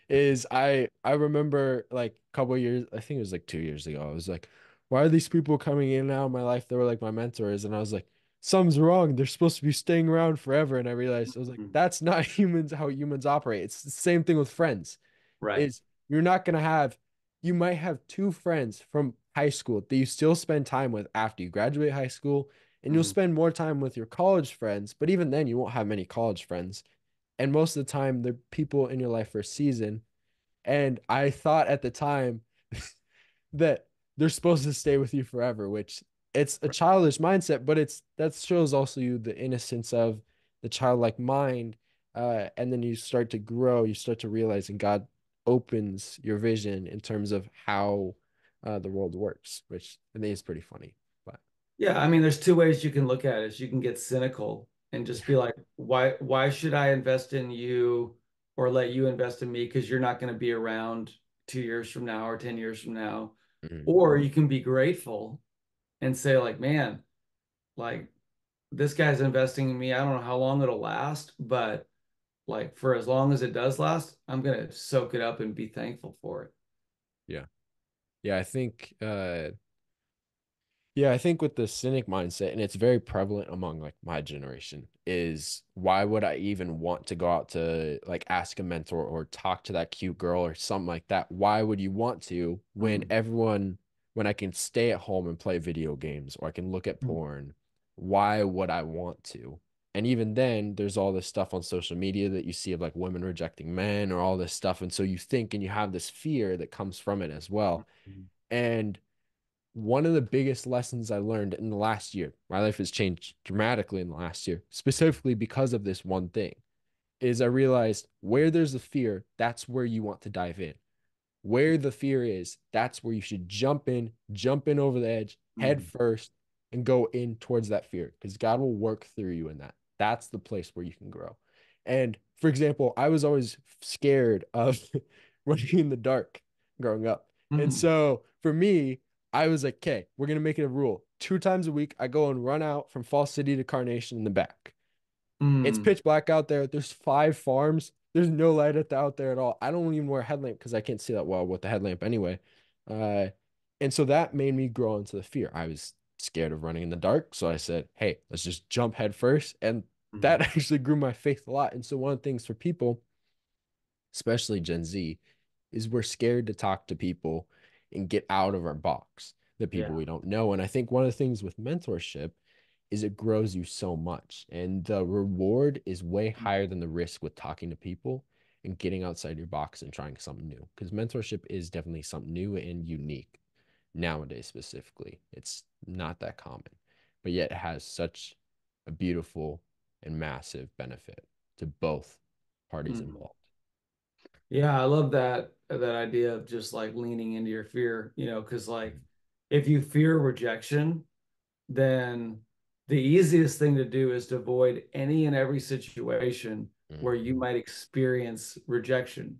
Is I remember like a couple of years, I think it was like 2 years ago. I was like, why are these people coming in and out of my life? They were like my mentors, and I was like, something's wrong. They're supposed to be staying around forever. And I realized I was like, Mhm. that's not humans how humans operate. It's the same thing with friends. Right. Is you're not gonna have you might have two friends from high school that you still spend time with after you graduate high school, and you'll Mhm. spend more time with your college friends, but even then you won't have many college friends. And most of the time they're people in your life for a season. And I thought at the time that they're supposed to stay with you forever, which it's a childish mindset, but it's that shows also you the innocence of the childlike mind. And then you start to grow, you start to realize, and God opens your vision in terms of how the world works, which I think is pretty funny. But Yeah, I mean, there's two ways you can look at it. You can get cynical and just be like, why should I invest in you or let you invest in me? Because you're not going to be around 2 years from now or 10 years from now. mm, Or you can be grateful and say, like, man, like this guy's investing in me. I don't know how long it'll last, but like for as long as it does last, I'm gonna soak it up and be thankful for it. yeah. Yeah, I think yeah, I think with the cynic mindset, and it's very prevalent among like my generation, is why would I even want to go out to like ask a mentor or talk to that cute girl or something like that? Why would you want to Mhm. when I can stay at home and play video games or I can look at porn? Why would I want to? And even then, there's all this stuff on social media that you see of like women rejecting men or all this stuff. And so you think and you have this fear that comes from it as well. Mhm. And one of the biggest lessons I learned in the last year, my life has changed dramatically in the last year, specifically because of this one thing, is I realized where there's a fear, that's where you want to dive in. Where the fear is, that's where you should jump in over the edge, head Mhm. first, and go in towards that fear because God will work through you in that. That's the place where you can grow. And for example, I was always scared of running in the dark growing up. And Mhm. so for me, I was like, okay, we're going to make it a rule. 2 times a week, I go and run out from Fall City to Carnation in the back. It's Mhm. pitch black out there. There's 5 farms. There's no light out there at all. I don't even wear a headlamp because I can't see that well with the headlamp anyway. Uh, and so that made me grow into the fear. I was scared of running in the dark. So I said, hey, let's just jump head first. And that Mhm. actually grew my faith a lot. And so one of the things for people, especially Gen Z, is we're scared to talk to people and get out of our box, the people Yeah. we don't know. And I think one of the things with mentorship is it grows you so much. And the reward is way higher than the risk with talking to people and getting outside your box and trying something new. Because mentorship is definitely something new and unique nowadays, specifically. It's not that common, but yet it has such a beautiful and massive benefit to both parties Mhm. involved. Yeah, I love that idea of just like leaning into your fear, because like if you fear rejection, then the easiest thing to do is to avoid any and every situation where you Mhm. might experience rejection.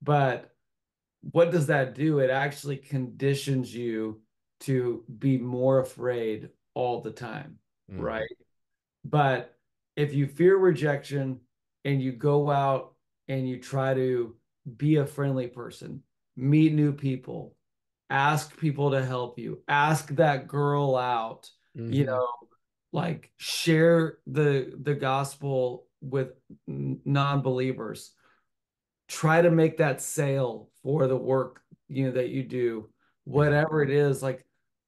But what does that do? It actually conditions you to be more afraid all the time, Hmm. right? But if you fear rejection and you go out and you try to be a friendly person, meet new people, ask people to help you, ask that girl out, you Hmm. know, like share the gospel with non-believers, try to make that sale for the work that you do, Hmm. whatever it is. Like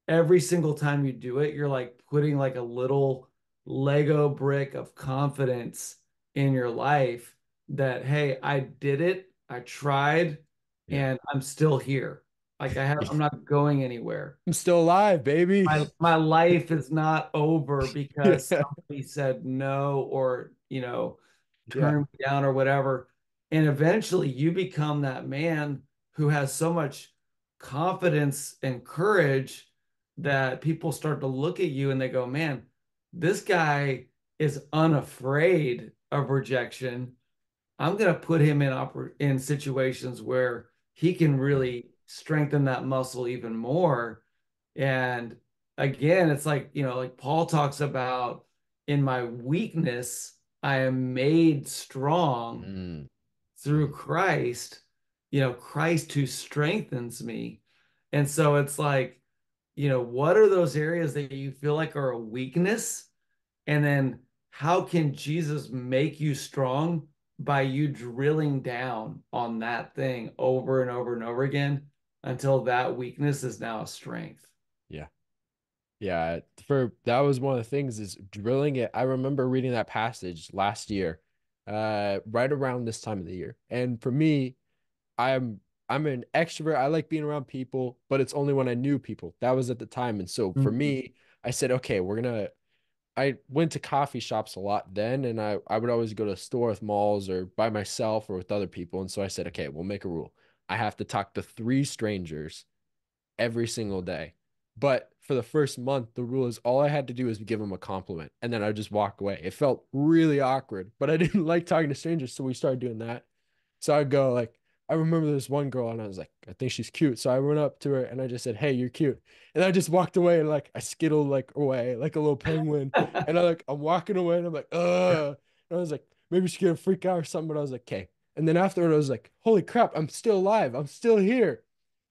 every single time you do it, you're like putting like a little Lego brick of confidence in your life that, hey, I did it, I tried, Yeah. and I'm still here. Like I'm not going anywhere. I'm still alive, baby. My life is not over because Yeah. somebody said no, or Yeah. turned me down or whatever. And eventually you become that man who has so much confidence and courage that people start to look at you and they go, man, this guy is unafraid of rejection. I'm going to put him in situations where he can Mm. really strengthen that muscle even more. And again, it's like, like Paul talks about, in my weakness, I am made strong Mm. through Mm. Christ, Christ who strengthens me. And so it's like, what are those areas that you feel like are a weakness? And then how can Jesus make you strong by you drilling down on that thing over and over and over again until that weakness is now a strength? Yeah. Yeah. For that was one of the things is drilling it. I remember reading that passage last year, right around this time of the year. And for me, I'm I'm an extrovert. I like being around people, but it's only when I knew people. That was at the time. And so for Mm, me, I said, okay, I went to coffee shops a lot then, and I would always go to store with malls or by myself or with other people. And so I said, okay, we'll make a rule. I have to talk to three strangers every single day. But for the first month, the rule is all I had to do is give them a compliment, and then I just walk away. It felt really awkward, but I didn't like talking to strangers, so we started doing that. So I'd go like, I remember this one girl and I was like, I think she's cute. So I went up to her and I just said, hey, you're cute. And I just walked away and like I skittled like away like a little penguin. And I'm walking away and I'm like, And I was like, maybe she's gonna freak out or something. But I was like, okay. And then afterward, I was like, holy crap, I'm still alive. I'm still here.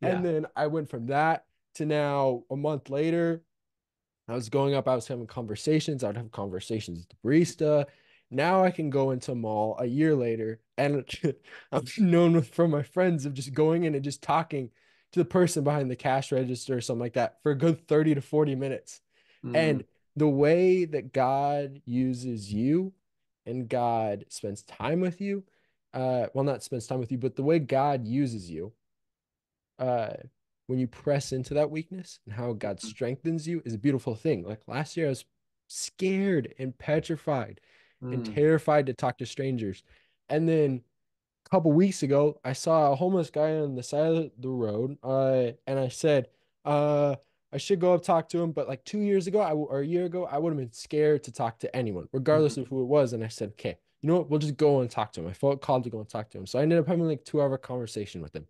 And yeah. then I went from that to now a month later. I was going up, I was having conversations. I would have conversations with the barista. Now I can go into a mall a year later and I'm known from my friends of just going in and just talking to the person behind the cash register or something like that for a good 30 to 40 minutes. Mm, And the way that God uses you and God spends time with you, well, not spends time with you, but the way God uses you uh when you press into that weakness and how God strengthens you is a beautiful thing. Like last year, I was scared and petrified and mm, terrified to talk to strangers. And then a couple weeks ago, I saw a homeless guy on the side of the road, and I said, I should go up talk to him. But like 2 years ago, or a year ago, I would have been scared to talk to anyone, regardless mm. of who it was. And I said, okay, you know what? We'll just go and talk to him. I felt called to go and talk to him. So I ended up having like 2 hour conversation with him.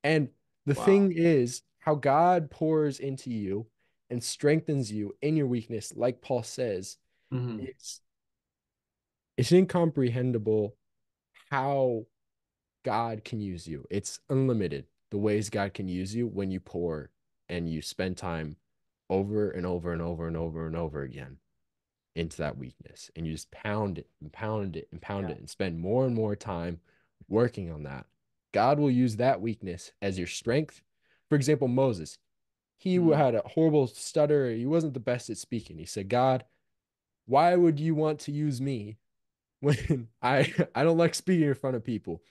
And the Wow. thing is, how God pours into you and strengthens you in your weakness, like Paul says, Mhm. it's it's incomprehensible how God can use you. It's unlimited the ways God can use you when you pour and you spend time over and over and over and over and over again into that weakness. And you just pound it and pound it and pound Yeah. it and spend more and more time working on that. God will use that weakness as your strength. For example, Moses, he Mm, had a horrible stutter. He wasn't the best at speaking. He said, God, why would you want to use me when I don't like speaking in front of people?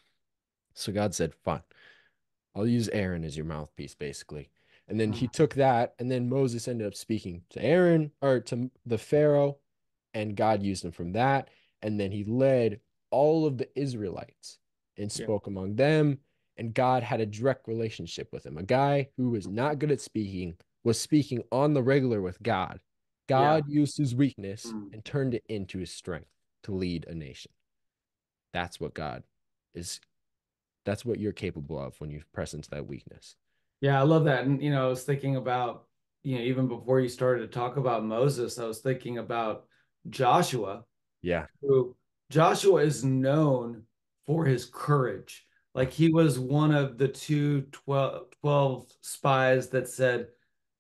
So God said, fine. I'll use Aaron as your mouthpiece, basically. And then he mm, took that, and then Moses ended up speaking to Aaron or to the Pharaoh, and God used him from that. And then he led all of the Israelites and yeah. spoke among them. And God had a direct relationship with him. A guy who was not good at speaking was speaking on the regular with God. Yeah. God used his weakness Mm. and turned it into his strength to lead a nation. That's what God is that's what you're capable of when you press into that weakness. Yeah, I love that. And I was thinking about, even before you started to talk about Moses, I was thinking about Joshua, Yeah. who Joshua is known for his courage. Like he was one of the twelve spies that said,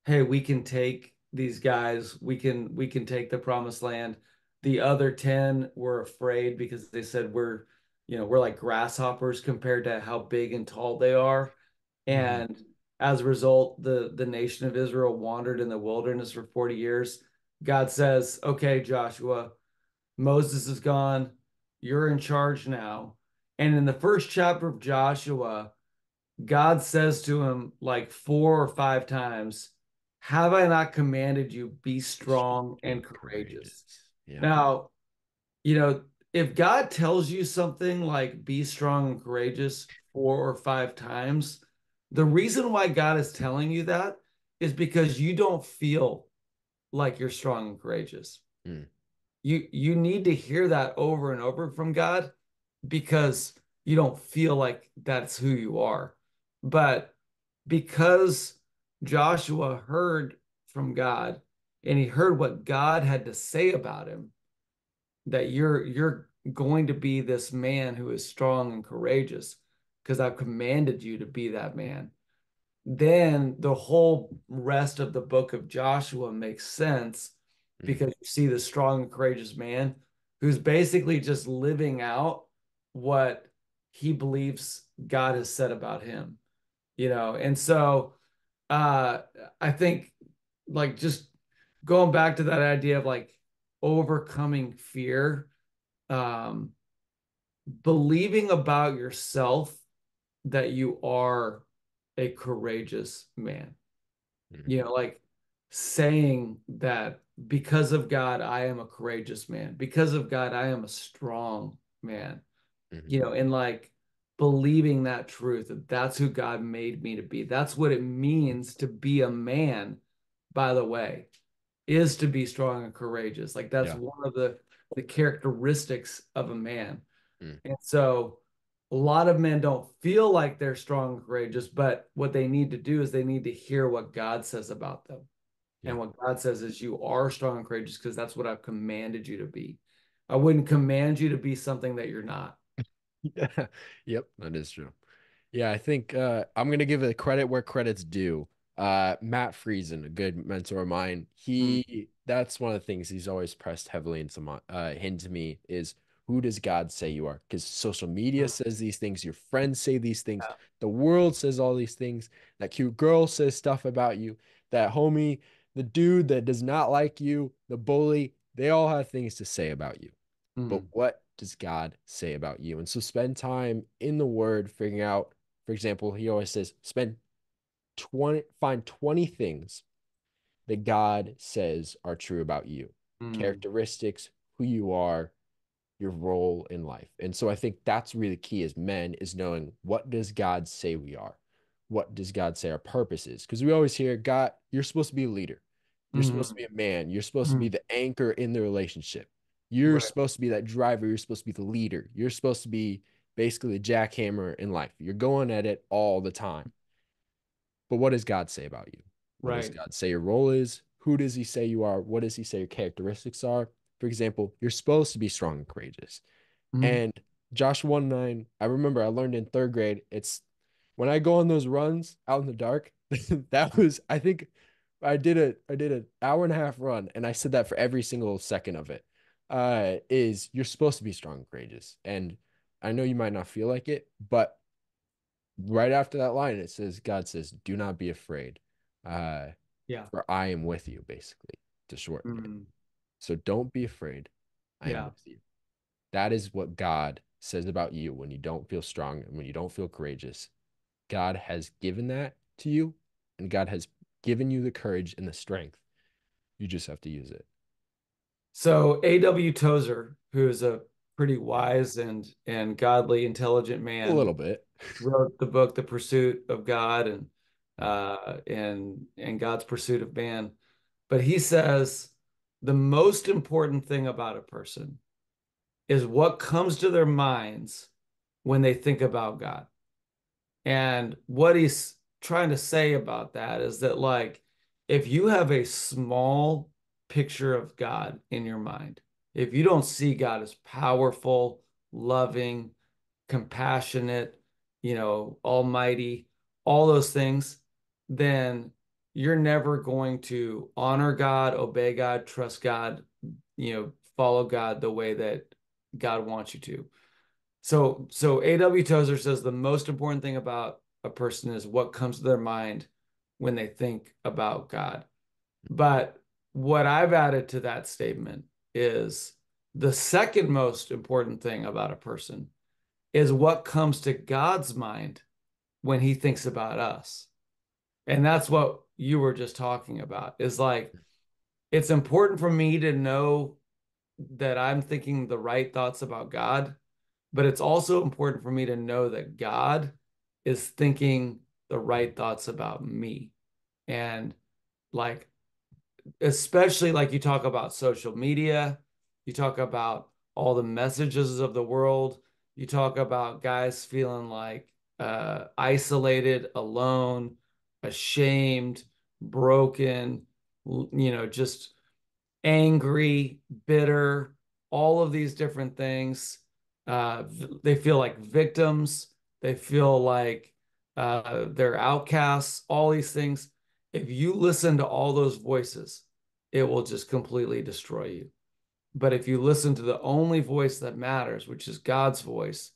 "Hey, we can take these guys. We can take the promised land." The other 10 were afraid because they said we're like grasshoppers compared to how big and tall they are. Mhm. And as a result, the nation of Israel wandered in the wilderness for 40 years. God says, "Okay, Joshua, Moses is gone. You're in charge now." And in the first chapter of Joshua, God says to him like 4 or 5 times, "Have I not commanded you, be Be strong strong and and courageous?" courageous. Yeah. Now, you know, if God tells you something like be strong and courageous 4 or 5 times, the reason why God is telling you that is because you don't feel like you're strong and courageous. Mm. You need to hear that over and over from God because you don't feel like that's who you are. But because Joshua heard from God and he heard what God had to say about him, that you're going to be this man who is strong and courageous because I've commanded you to be that man. Then the whole rest of the book of Joshua makes sense Mm. because you see the strong and courageous man who's basically just living out what he believes God has said about him. And so uh I think like just going back to that idea of like overcoming fear, um believing about yourself that you are a courageous man. Mm. Like saying that because of God, I am a courageous man. Because of God, I am a strong man. Mhm. And like believing that truth that that's who God made me to be. That's what it means to be a man, by the way, is to be strong and courageous. Like that's Yeah. one of the characteristics of a man. Mm. And so a lot of men don't feel like they're strong and courageous, but what they need to do is they need to hear what God says about them. And Yeah. what God says is you are strong and courageous because that's what I've commanded you to be. I wouldn't command you to be something that you're not. Yeah. Yep, that is true. Yeah, I think I'm gonna give it credit where credit's due. Matt Friesen, a good mentor of mine, Mm, that's one of the things he's always pressed heavily into me is who does God say you are? Because social media mm, says these things, your friends say these things, yeah. the world says all these things, that cute girl says stuff about you, that homie, the dude that does not like you, the bully, they all have things to say about you. But Mm, what does God say about you? And so spend time in the word figuring out, for example, he always says, find 20 things that God says are true about you, mm, characteristics, who you are, your role in life. And so I think that's really key as men is knowing what does God say we are? What does God say our purpose is? Because we always hear, God, you're supposed to be a leader. You're supposed to mm, be a man. You're supposed to be mm. the anchor in the relationship. You're Right, supposed to be that driver. You're supposed to be the leader. You're supposed to be basically the jackhammer in life. You're going at it all the time. But what does God say about you? What does right. God say your role is? Who does he say you are? What does he say your characteristics are? For example, you're supposed to be strong and courageous. Mm, And Joshua 1:9, I remember I learned in third grade, it's when I go on those runs out in the dark, that was, I think I did an hour and a half run, and I said that for every single second of it. Is you're supposed to be strong and courageous. And I know you might not feel like it, but right after that line, it says, God says, do not be afraid. Uh, yeah. for I am with you, basically, to shorten it. Mm, So don't be afraid. I am yeah. with you. That is what God says about you when you don't feel strong and when you don't feel courageous. God has given that to you, and God has given you the courage and the strength. You just have to use it. So A.W. Tozer, who is a pretty Yeah. wise and godly, intelligent A man, little bit. wrote the book The Pursuit of God and Mm. God's Pursuit of Man. But he says the most important thing about a person is what comes to their minds when they think about God. And what he's trying to say about that is that like if you have a small picture of God in your mind, if you don't see God as powerful, loving, compassionate, almighty, all those things, then you're never going to honor God, obey God, trust God, follow God the way that God wants you to. So A.W. Tozer says the most important thing about a person is what comes to their mind when they think about God. But what I've added to that statement is the second most important thing about a person is what comes to God's mind when he thinks about us. And that's what you were just talking about, is like it's important for me to know that I'm thinking the right thoughts about God, but it's also important for me to know that God is thinking the right thoughts about me. And like, especially like you talk about social media, you talk about all the messages of the world, you talk about guys feeling like isolated, alone, ashamed, broken, just angry, bitter, all of these different things. They feel like victims. They feel like they're outcasts, all these things. If you listen to all those voices, it will just completely destroy you. But if you listen to the only voice that matters, which is God's voice,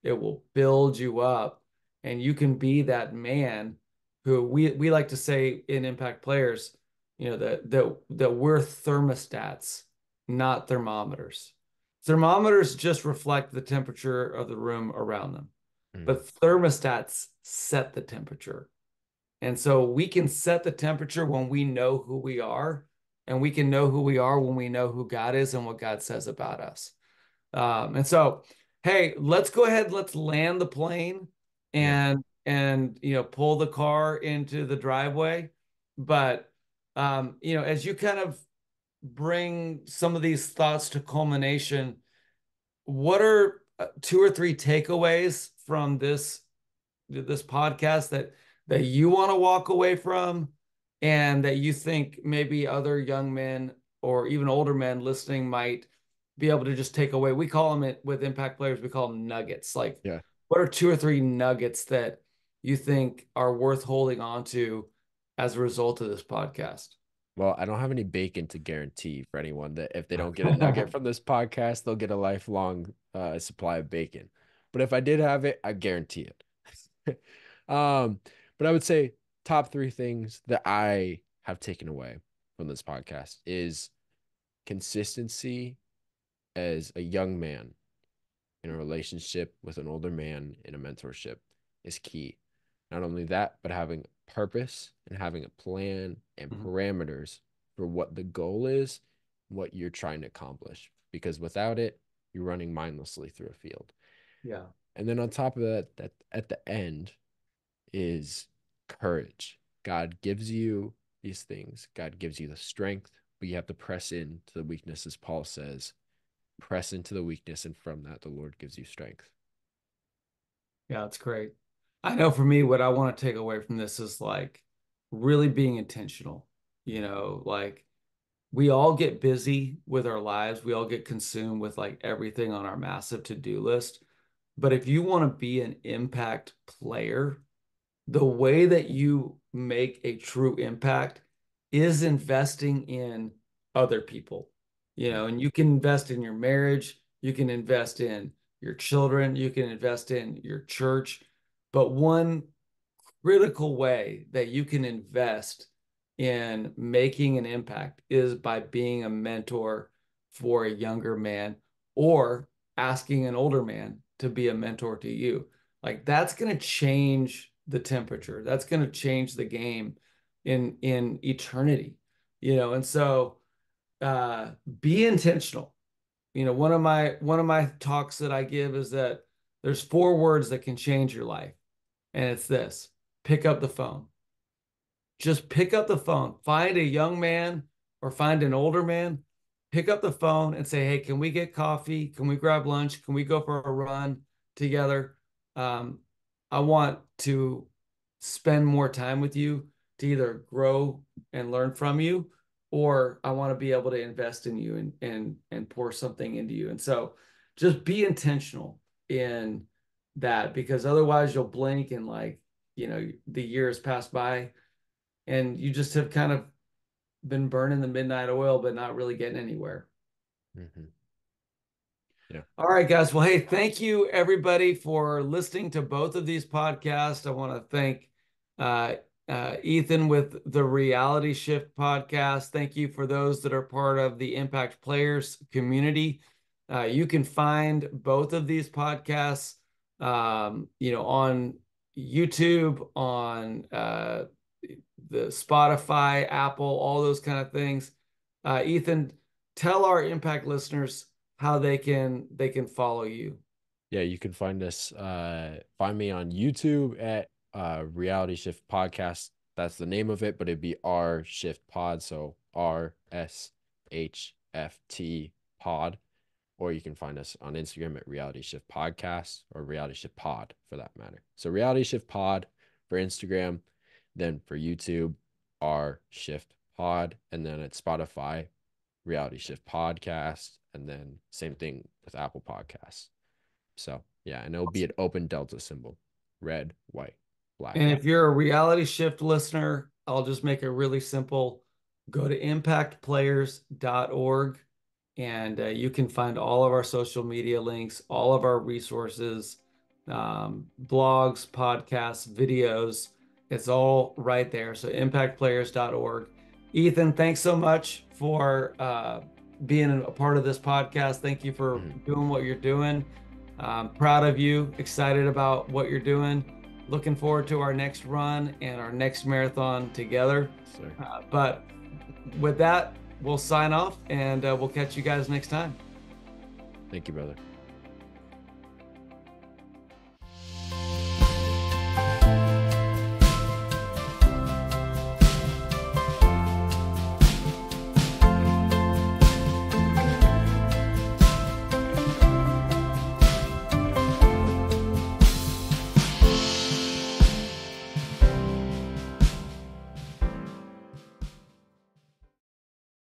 it will build you up. And you can be that man who we like to say in Impact Players, that we're thermostats, not thermometers. Thermometers just reflect the temperature of the room around them, Mm. but thermostats set the temperature. And so we can set the temperature when we know who we are, and we can know who we are when we know who God is and what God says about us. And so, hey, let's go ahead, let's land the plane Yeah. and pull the car into the driveway. But as you kind of bring some of these thoughts to culmination, what are two or three takeaways from this podcast that you want to walk away from and that you think maybe other young men or even older men listening might be able to just take away? We call them it with Impact Players, we call them nuggets. Like, Yeah. what are two or three nuggets that you think are worth holding on to as a result of this podcast? Well, I don't have any bacon to guarantee for anyone that if they don't get a nugget from this podcast, they'll get a lifelong supply of bacon. But if I did have it, I guarantee it. Um, but I would say top three things that I have taken away from this podcast is consistency as a young man in a relationship with an older man in a mentorship is key. Not only that, but having purpose and having a plan and Mhm. parameters for what the goal is, what you're trying to accomplish. Because without it, you're running mindlessly through a field. Yeah. And then on top of that, that at the end is courage. God gives you these things. God gives you the strength, but you have to press into the weakness, as Paul says, press into the weakness, and from that, the Lord gives you strength. Yeah, that's great. I know for me, what I want to take away from this is like really being intentional. Like we all get busy with our lives. We all get consumed with like everything on our massive to-do list. But if you want to be an impact player, the way that you make a true impact is investing in other people. And you can invest in your marriage, you can invest in your children, you can invest in your church. But one critical way that you can invest in making an impact is by being a mentor for a younger man or asking an older man to be a mentor to you. Like that's going to change the temperature. That's going to change the game in eternity, And so be intentional. One of my talks that I give is that there's four words that can change your life. And it's this: pick up the phone. Just pick up the phone. Find a young man or find an older man, pick up the phone and say, hey, can we get coffee? Can we grab lunch? Can we go for a run together? I want to spend more time with you to either grow and learn from you, or I want to be able to invest in you and pour something into you. And so just be intentional in that, because otherwise you'll blink and like, the years pass by and you just have kind of been burning the midnight oil, but not really getting anywhere. Hmm. Yeah. All right, guys. Well, hey, thank you everybody for listening to both of these podcasts. I want to thank uh, Ethan with the Reality Shift podcast. Thank you for those that are part of the Impact Players community. You can find both of these podcasts, on YouTube, on the Spotify, Apple, all those kind of things. Ethan, tell our Impact listeners how they can follow you. Yeah, you can find me on YouTube at Reality Shift Podcast. That's the name of it, but it'd be R Shift Pod, so RSHFT Pod. Or you can find us on Instagram at Reality Shift Podcast or Reality Shift Pod for that matter. So Reality Shift Pod for Instagram, then for YouTube, R Shift Pod, and then at Spotify, Reality Shift Podcast, and then same thing with Apple Podcasts. So yeah, and it'll be an open delta symbol, red, white, black. And if you're a Reality Shift listener, I'll just make it really simple. Go to impactplayers.org and you can find all of our social media links, all of our resources, blogs, podcasts, videos. It's all right there. So impactplayers.org. Ethan, thanks so much for being a part of this podcast. Thank you for Mhm. doing what you're doing. Proud of you, excited about what you're doing. Looking forward to our next run and our next marathon together. So But with that, we'll sign off and we'll catch you guys next time. thank you, brother.